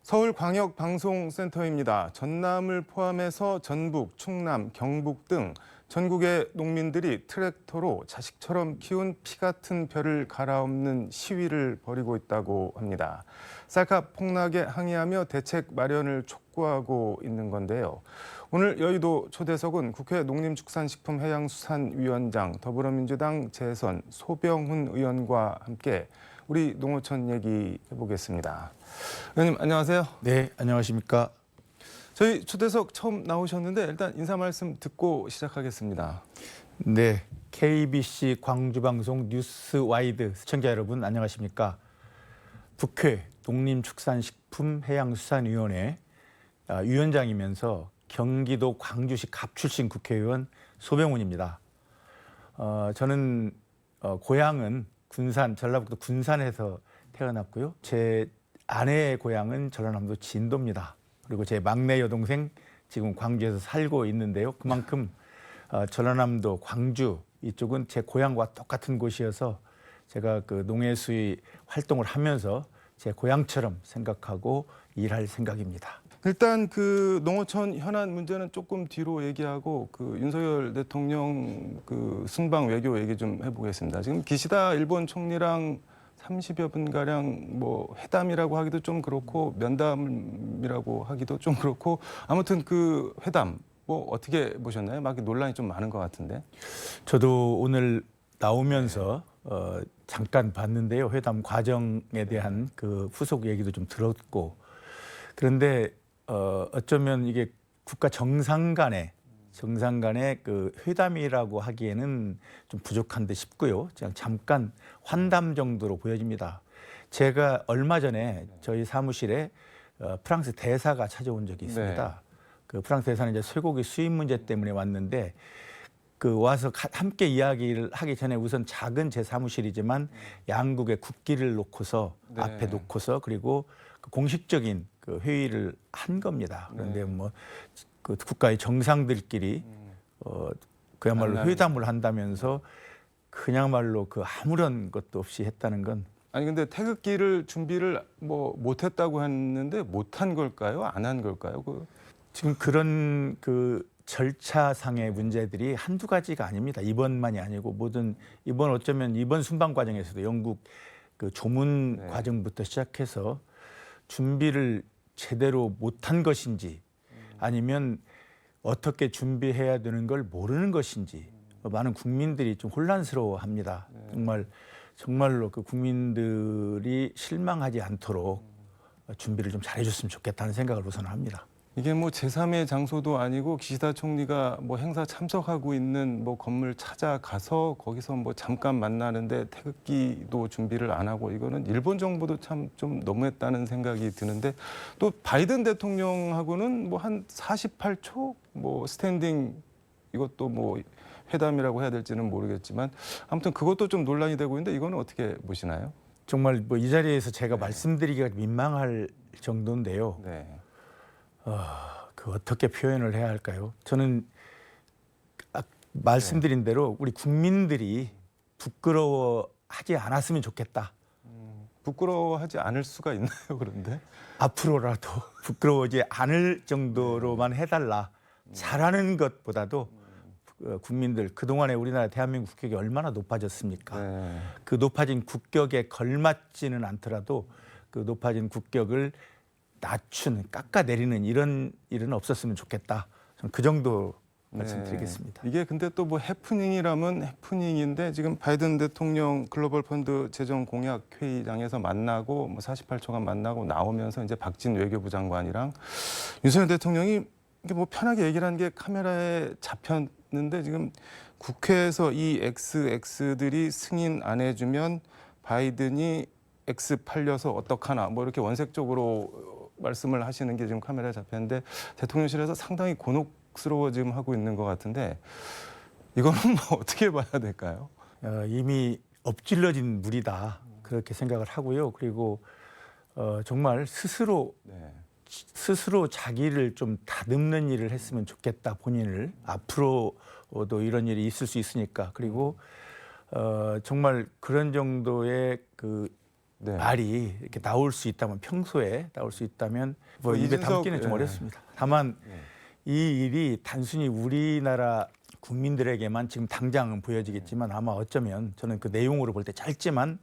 서울광역방송센터입니다. 전남을 포함해서 전북, 충남, 경북 등 전국의 농민들이 트랙터로 자식처럼 키운 피 같은 벼를 갈아엎는 시위를 벌이고 있다고 합니다. 쌀값 폭락에 항의하며 대책 마련을 촉구하고 있는 건데요. 오늘 여의도 초대석은 국회 농림축산식품해양수산위원장, 더불어민주당 재선 소병훈 의원과 함께 우리 농어촌 얘기해보겠습니다. 의원님 안녕하세요. 네, 안녕하십니까. 저희 초대석 처음 나오셨는데 일단 인사 말씀 듣고 시작하겠습니다. 네, KBC 광주방송 뉴스와이드 시청자 여러분 안녕하십니까. 국회 농림축산식품해양수산위원회 위원장이면서 경기도 광주시 갑 출신 국회의원 소병훈입니다. 저는 고향은 군산, 전라북도 군산에서 태어났고요. 제 아내의 고향은 전라남도 진도입니다. 그리고 제 막내 여동생 지금 광주에서 살고 있는데요. 그만큼 전라남도, 광주 이쪽은 제 고향과 똑같은 곳이어서 제가 그 농해수의 활동을 하면서 제 고향처럼 생각하고 일할 생각입니다. 일단 그 농어촌 현안 문제는 조금 뒤로 얘기하고 그 윤석열 대통령 그 순방 외교 얘기 좀 해보겠습니다. 지금 기시다 일본 총리랑 30여 분 가량 뭐 회담이라고 하기도 좀 그렇고 면담이라고 하기도 좀 그렇고 아무튼 그 회담 뭐 어떻게 보셨나요? 막 논란이 좀 많은 것 같은데. 저도 오늘 나오면서 잠깐 봤는데요. 회담 과정에 대한 그 후속 얘기도 좀 들었고 그런데 어쩌면 이게 국가 정상 간의 그 회담이라고 하기에는 좀 부족한 듯 싶고요. 그냥 잠깐 환담 정도로 보여집니다. 제가 얼마 전에 저희 사무실에 프랑스 대사가 찾아온 적이 있습니다. 네. 그 프랑스 대사는 이제 쇠고기 수입 문제 때문에 왔는데 그 와서 함께 이야기를 하기 전에 우선 작은 제 사무실이지만 양국의 국기를 놓고서 네. 앞에 놓고서 그리고 그 공식적인 그 회의를 한 겁니다. 그런데 뭐 그 국가의 정상들끼리 그야말로 만나는. 회담을 한다면서 그냥말로 그 아무런 것도 없이 했다는 건 아니 근데 태극기를 준비를 뭐 못했다고 했는데 못한 걸까요? 안 한 걸까요? 지금 그런 그 절차상의 문제들이 한두 가지가 아닙니다. 이번만이 아니고 모든 이번 어쩌면 이번 순방 과정에서도 영국 그 조문 네. 과정부터 시작해서 준비를 제대로 못한 것인지 아니면 어떻게 준비해야 되는 걸 모르는 것인지 많은 국민들이 좀 혼란스러워합니다. 정말로 그 국민들이 실망하지 않도록 준비를 좀 잘해줬으면 좋겠다는 생각을 우선 합니다. 이게 뭐 제3의 장소도 아니고 기시다 총리가 뭐 행사 참석하고 있는 뭐 건물 찾아가서 거기서 뭐 잠깐 만나는데 태극기도 준비를 안 하고 이거는 일본 정부도 참 좀 너무했다는 생각이 드는데 또 바이든 대통령하고는 뭐 한 48초 뭐 스탠딩 이것도 뭐 회담이라고 해야 될지는 모르겠지만 아무튼 그것도 좀 논란이 되고 있는데 이거는 어떻게 보시나요? 정말 뭐 이 자리에서 제가 말씀드리기가 민망할 정도인데요. 네. 그 어떻게 표현을 해야 할까요? 저는 말씀드린 대로 우리 국민들이 부끄러워하지 않았으면 좋겠다. 부끄러워하지 않을 수가 있나요, 그런데? 앞으로라도 부끄러워하지 않을 정도로만 해달라. 잘하는 것보다도 국민들 그동안에 우리나라 대한민국 국격이 얼마나 높아졌습니까? 네. 그 높아진 국격에 걸맞지는 않더라도 그 높아진 국격을 낮추는, 깎아내리는 이런 일은 없었으면 좋겠다. 저는 그 정도 말씀드리겠습니다. 이게 근데 또 뭐 해프닝이라면 해프닝인데 지금 바이든 대통령 글로벌 펀드 재정 공약 회의장에서 만나고 뭐 48초간 만나고 나오면서 이제 박진 외교부 장관이랑 윤석열 대통령이 이게 뭐 편하게 얘기를 한 게 카메라에 잡혔는데 지금 국회에서 이 XX들이 승인 안 해주면 바이든이 X 팔려서 어떡하나 뭐 이렇게 원색적으로 말씀을 하시는 게 지금 카메라에 잡혔는데 대통령실에서 상당히 곤혹스러워 지금 하고 있는 것 같은데 이거는 뭐 어떻게 봐야 될까요? 이미 엎질러진 물이다 그렇게 생각을 하고요. 그리고 정말 스스로 자기를 좀 다듬는 일을 했으면 좋겠다. 본인을 앞으로도 이런 일이 있을 수 있으니까. 그리고 정말 그런 정도의 그 네. 말이 이렇게 나올 수 있다면 평소에 나올 수 있다면 뭐 그 입에 이준석, 담기는 좀 예. 어렵습니다. 다만 이 일이 단순히 우리나라 국민들에게만 지금 당장은 보여지겠지만 아마 어쩌면 저는 그 내용으로 볼 때 짧지만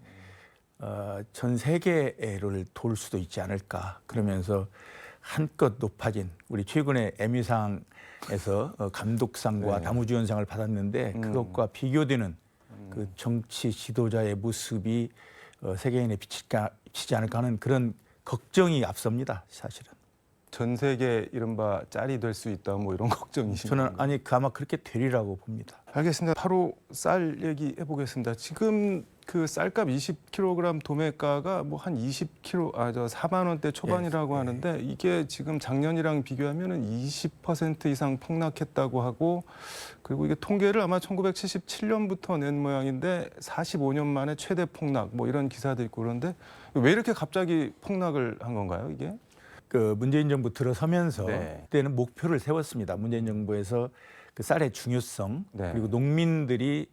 전 세계를 돌 수도 있지 않을까. 그러면서 한껏 높아진 우리 최근에 에미상에서 감독상과 네. 나무주연상을 받았는데 그것과 비교되는 그 정치 지도자의 모습이 세계인에 비치지 않을까 하는 그런 걱정이 앞섭니다. 사실은. 전 세계 이른바 짤이 될 수 있다 뭐 이런 걱정이십니까? 저는 아니 아마 그렇게 되리라고 봅니다. 알겠습니다. 바로 쌀 얘기 해보겠습니다. 지금 그 쌀값 20kg 도매가가 뭐 한 4만 원대 초반이라고 예, 예. 하는데 이게 지금 작년이랑 비교하면은 20% 이상 폭락했다고 하고 그리고 이게 통계를 아마 1977년부터 낸 모양인데 45년 만에 최대 폭락 뭐 이런 기사도 있고 그런데 왜 이렇게 갑자기 폭락을 한 건가요, 이게? 그 문재인 정부 들어서면서 네. 그때는 목표를 세웠습니다. 문재인 정부에서 그 쌀의 중요성 네. 그리고 농민들이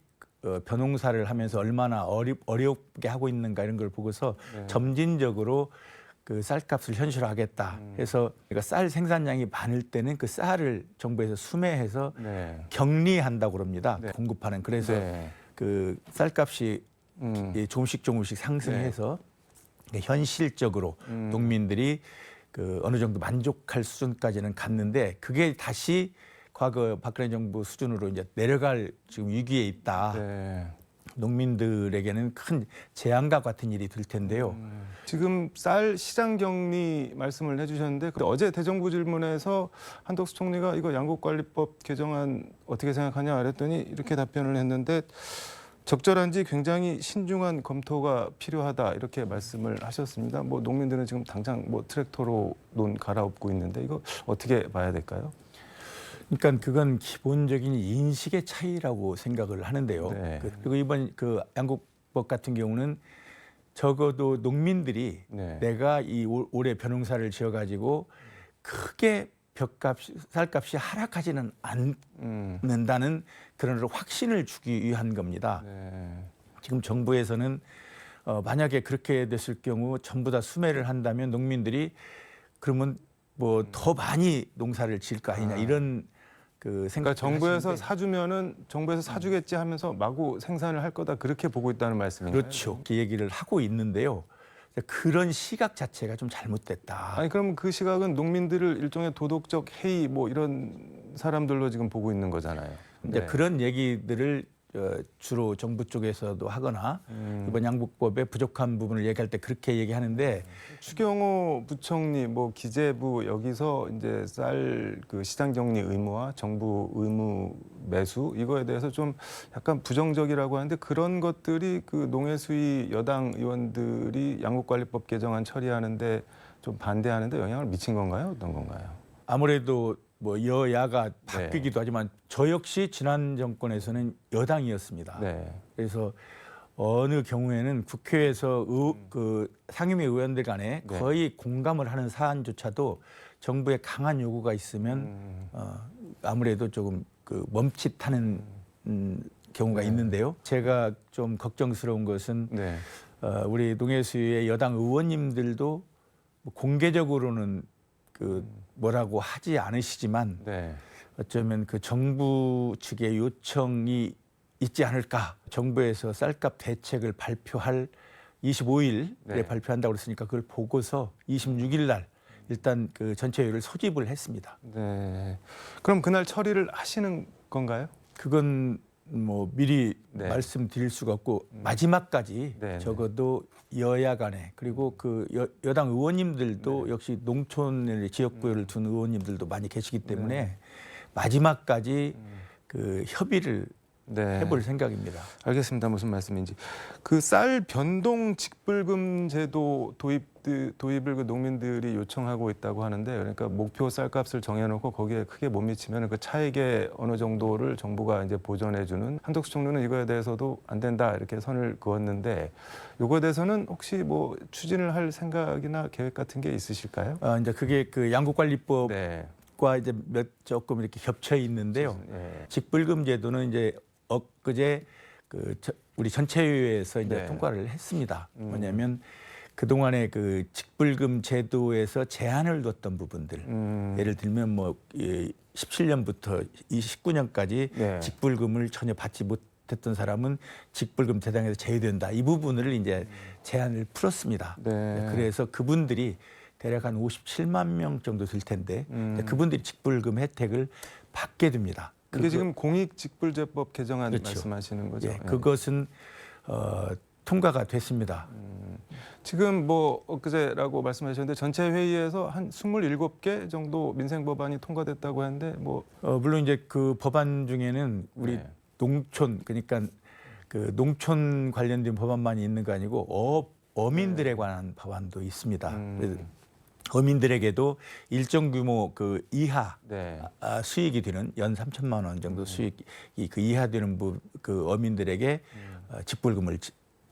벼농사를 하면서 얼마나 어렵게 하고 있는가 이런 걸 보고서 네. 점진적으로 그 쌀값을 현실화하겠다 해서 그러니까 쌀 생산량이 많을 때는 그 쌀을 정부에서 수매해서 네. 격리한다고 그럽니다. 네. 공급하는. 그래서 네. 그 쌀값이 조금씩 상승해서 현실적으로 농민들이 그 어느 정도 만족할 수준까지는 갔는데 그게 다시 과거 박근혜 정부 수준으로 이제 내려갈 지금 위기에 있다. 네. 농민들에게는 큰 재앙과 같은 일이 될 텐데요. 지금 쌀 시장 격리 말씀을 해주셨는데 어제 대정부 질문에서 한덕수 총리가 이거 양곡관리법 개정안 어떻게 생각하냐 그랬더니 이렇게 답변을 했는데 적절한지 굉장히 신중한 검토가 필요하다 이렇게 말씀을 하셨습니다. 뭐 농민들은 지금 당장 뭐 트랙터로 논 갈아엎고 있는데 이거 어떻게 봐야 될까요? 그러니까 그건 기본적인 인식의 차이라고 생각을 하는데요. 네. 그리고 이번 그 양곡법 같은 경우는 적어도 농민들이 네. 내가 이 올해 벼농사를 지어가지고 크게 쌀값이 하락하지는 않는다는 그런 확신을 주기 위한 겁니다. 네. 지금 정부에서는 만약에 그렇게 됐을 경우 전부 다 수매를 한다면 농민들이 그러면 뭐 더 많이 농사를 지을 거 아니냐 이런 그 생각. 그러니까 정부에서 사주면은 정부에서 사주겠지 하면서 마구 생산을 할 거다 그렇게 보고 있다는 말씀인가요? 그렇죠. 그 얘기를 하고 있는데요. 그런 시각 자체가 좀 잘못됐다. 아니 그럼 그 시각은 농민들을 일종의 도덕적 해이 뭐 이런 사람들로 지금 보고 있는 거잖아요. 이제 그런 얘기들을 주로 정부 쪽에서도 하거나 이번 양곡법의 부족한 부분을 얘기할 때 그렇게 얘기하는데 추경호 부총리 뭐 기재부 여기서 이제 쌀 그 시장 격리 의무와 정부 의무 매수 이거에 대해서 좀 약간 부정적이라고 하는데 그런 것들이 그 농해수위 여당 의원들이 양곡관리법 개정안 처리하는데 좀 반대하는데 영향을 미친 건가요? 어떤 건가요? 아무래도 뭐 여야가 바뀌기도 하지만 저 역시 지난 정권에서는 여당이었습니다. 네. 그래서 어느 경우에는 국회에서 그 상임위 의원들 간에 네. 거의 공감을 하는 사안조차도 정부의 강한 요구가 있으면 아무래도 조금 그 멈칫하는 경우가 있는데요. 제가 좀 걱정스러운 것은 네. 우리 농해수위의 여당 의원님들도 뭐 공개적으로는 그 뭐라고 하지 않으시지만 네. 어쩌면 그 정부 측의 요청이 있지 않을까. 정부에서 쌀값 대책을 발표할 25일에 네. 발표한다고 그랬으니까 그걸 보고서 26일 날 일단 그 전체회의를 소집을 했습니다. 네. 그럼 그날 처리를 하시는 건가요? 그건 뭐 미리 네. 말씀드릴 수가 없고 마지막까지 네, 네. 적어도 여야 간에 그리고 그 여당 의원님들도 역시 농촌의 지역구를 둔 의원님들도 많이 계시기 때문에 마지막까지 그 협의를 네. 해볼 생각입니다. 알겠습니다. 무슨 말씀인지. 그 쌀 변동 직불금 제도 도입을 그 농민들이 요청하고 있다고 하는데 그러니까 목표 쌀값을 정해놓고 거기에 크게 못 미치면 그 차익의 어느 정도를 정부가 이제 보전해주는 한덕수 총리는 이거에 대해서도 안 된다 이렇게 선을 그었는데 이거에 대해서는 혹시 뭐 추진을 할 생각이나 계획 같은 게 있으실까요? 이제 그게 그 양곡관리법과 네. 이제 조금 이렇게 겹쳐 있는데요. 네. 직불금 제도는 이제 엊그제 우리 전체회의에서 이제 네. 통과를 했습니다. 뭐냐면 그동안에 그 직불금 제도에서 제한을 뒀던 부분들 예를 들면 뭐 17년부터 19년까지 네. 직불금을 전혀 받지 못했던 사람은 직불금 대상에서 제외된다. 이 부분을 이제 제한을 풀었습니다. 네. 그래서 그분들이 대략 한 57만 명 정도 될 텐데 그분들이 직불금 혜택을 받게 됩니다. 이게 지금 공익직불제법 개정안 그렇죠. 말씀하시는 거죠? 예, 그것은 통과가 됐습니다. 지금 뭐 엊그제라고 말씀하셨는데 전체 회의에서 한 27개 정도 민생 법안이 통과됐다고 하는데 뭐 물론 이제 그 법안 중에는 우리 네. 농촌 그러니까 그 농촌 관련된 법안만이 있는 거 아니고 어민들에 관한 법안도 있습니다. 그래서 어민들에게도 일정 규모 그 이하 네. 수익이 되는 연 3천만 원 정도 수익이 그 이하 되는 그 어민들에게 직불금을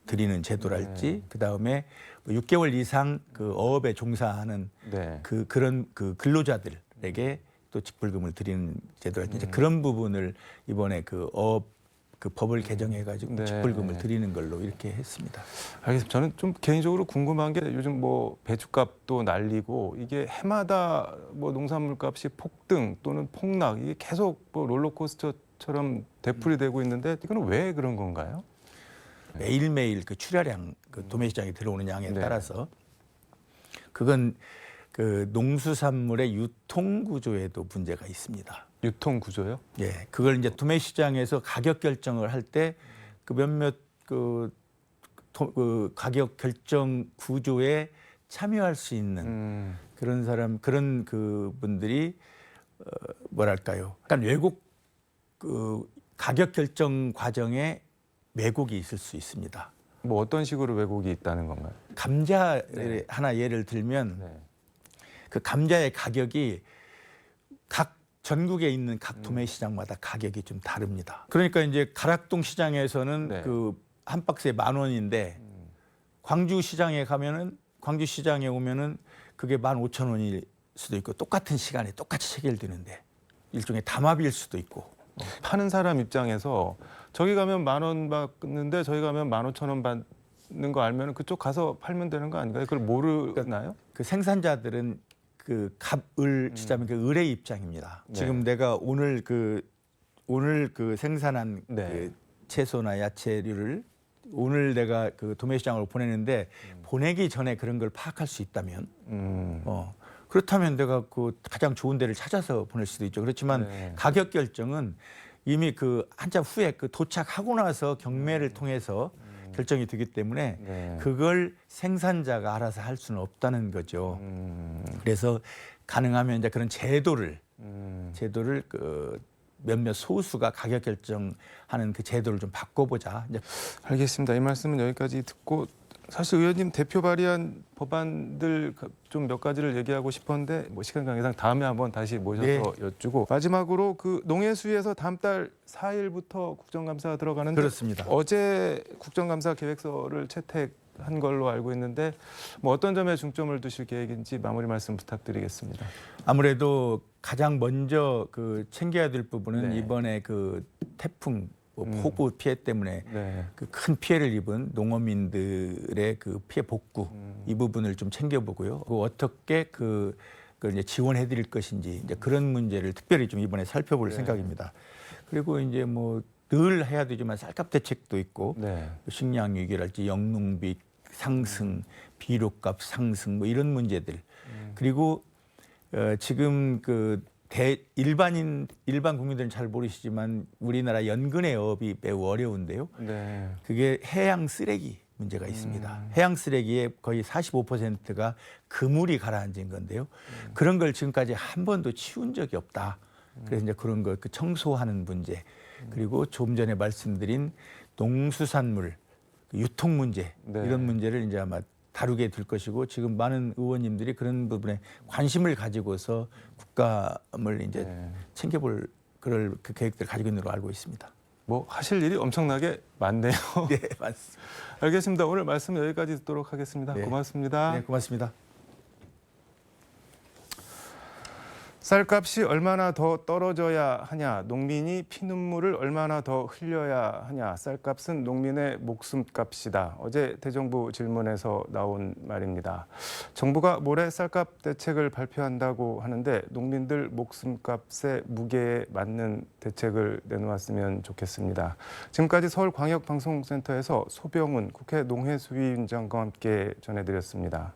드리는 제도랄지 그다음에 6개월 이상 그 어업에 종사하는 네. 그런 그 근로자들에게 또 직불금을 드리는 제도랄지 이제 그런 부분을 이번에 그 법을 개정해 가지고 네. 직불금을 드리는 걸로 이렇게 했습니다. 알겠습니다. 저는 좀 개인적으로 궁금한 게 요즘 뭐 배추값도 날리고 이게 해마다 뭐 농산물 값이 폭등 또는 폭락 이게 계속 뭐 롤러코스터처럼 되풀이되고 있는데 이거는 왜 그런 건가요? 매일매일 그 출하량, 그 도매시장에 들어오는 양에 네. 따라서 그건 그 농수산물의 유통 구조에도 문제가 있습니다. 유통 구조요? 예, 그걸 이제 도매시장에서 가격 결정을 할 때 그 몇몇 그 가격 결정 구조에 참여할 수 있는 그런 그런 그 분들이 뭐랄까요? 약간 왜곡 그 가격 결정 과정에 왜곡이 있을 수 있습니다. 뭐 어떤 식으로 왜곡이 있다는 건가요? 감자 네. 하나 예를 들면 네. 그 감자의 가격이 각 전국에 있는 각 도매 시장마다 가격이 좀 다릅니다. 그러니까 이제 가락동 시장에서는 네. 그 한 박스에 10,000원인데 광주 시장에 오면은 그게 15,000원일 수도 있고 똑같은 시간에 똑같이 체결되는데 일종의 담합일 수도 있고. 파는 사람 입장에서 저기 가면 10,000원 받는데 저기 가면 15,000원 받는 거 알면 그쪽 가서 팔면 되는 거 아닌가요? 그걸 모르나요? 그 생산자들은 그 값을 치자면 그 을의 입장입니다. 네. 지금 내가 오늘 그 생산한 네. 그 채소나 야채류를 오늘 내가 그 도매시장으로 보내는데 보내기 전에 그런 걸 파악할 수 있다면 그렇다면 내가 그 가장 좋은 데를 찾아서 보낼 수도 있죠. 그렇지만 네. 가격 결정은 이미 그 한참 후에 그 도착하고 나서 경매를 통해서 결정이 되기 때문에 네. 그걸 생산자가 알아서 할 수는 없다는 거죠. 그래서 가능하면 이제 그런 제도를 그 몇몇 소수가 가격 결정하는 그 제도를 좀 바꿔보자. 이제 알겠습니다. 이 말씀은 여기까지 듣고 사실 의원님 대표 발의한 법안들 좀 몇 가지를 얘기하고 싶었는데 뭐 시간 관계상 다음에 한번 다시 모셔서 네. 여쭈고 마지막으로 그 농해수위에서 다음 달 4일부터 국정감사가 들어가는데 그렇습니다. 어제 국정감사 계획서를 채택한 걸로 알고 있는데 뭐 어떤 점에 중점을 두실 계획인지 마무리 말씀 부탁드리겠습니다. 아무래도 가장 먼저 그 챙겨야 될 부분은 네. 이번에 그 태풍 폭우 피해 때문에 네. 그 큰 피해를 입은 농어민들의 그 피해 복구 이 부분을 좀 챙겨보고요. 그 어떻게 그걸 이제 지원해 드릴 것인지 이제 그런 문제를 특별히 좀 이번에 살펴볼 생각입니다. 그리고 이제 뭐 늘 해야 되지만 쌀값 대책도 있고 네. 식량 위기랄지 영농비 상승, 비료값 상승 뭐 이런 문제들 그리고 지금 그 일반 국민들은 잘 모르시지만 우리나라 연근의 어업이 매우 어려운데요. 네. 그게 해양 쓰레기 문제가 있습니다. 해양 쓰레기의 거의 45%가 그물이 가라앉은 건데요. 그런 걸 지금까지 한 번도 치운 적이 없다. 그래서 이제 그런 거 그 청소하는 문제 그리고 조금 전에 말씀드린 농수산물 유통 문제 네. 이런 문제를 이제 아마 다루게 될 것이고 지금 많은 의원님들이 그런 부분에 관심을 가지고서 국감을 이제 네. 챙겨볼 그럴 그 계획들을 가지고 있는 걸로 알고 있습니다. 뭐 하실 일이 엄청나게 많네요. 네, 맞습니다. 알겠습니다. 오늘 말씀 여기까지 듣도록 하겠습니다. 네. 고맙습니다. 네, 고맙습니다. 쌀값이 얼마나 더 떨어져야 하냐, 농민이 피눈물을 얼마나 더 흘려야 하냐, 쌀값은 농민의 목숨값이다. 어제 대정부 질문에서 나온 말입니다. 정부가 모레 쌀값 대책을 발표한다고 하는데 농민들 목숨값의 무게에 맞는 대책을 내놓았으면 좋겠습니다. 지금까지 서울광역방송센터에서 소병훈 국회 농해수위원장과 함께 전해드렸습니다.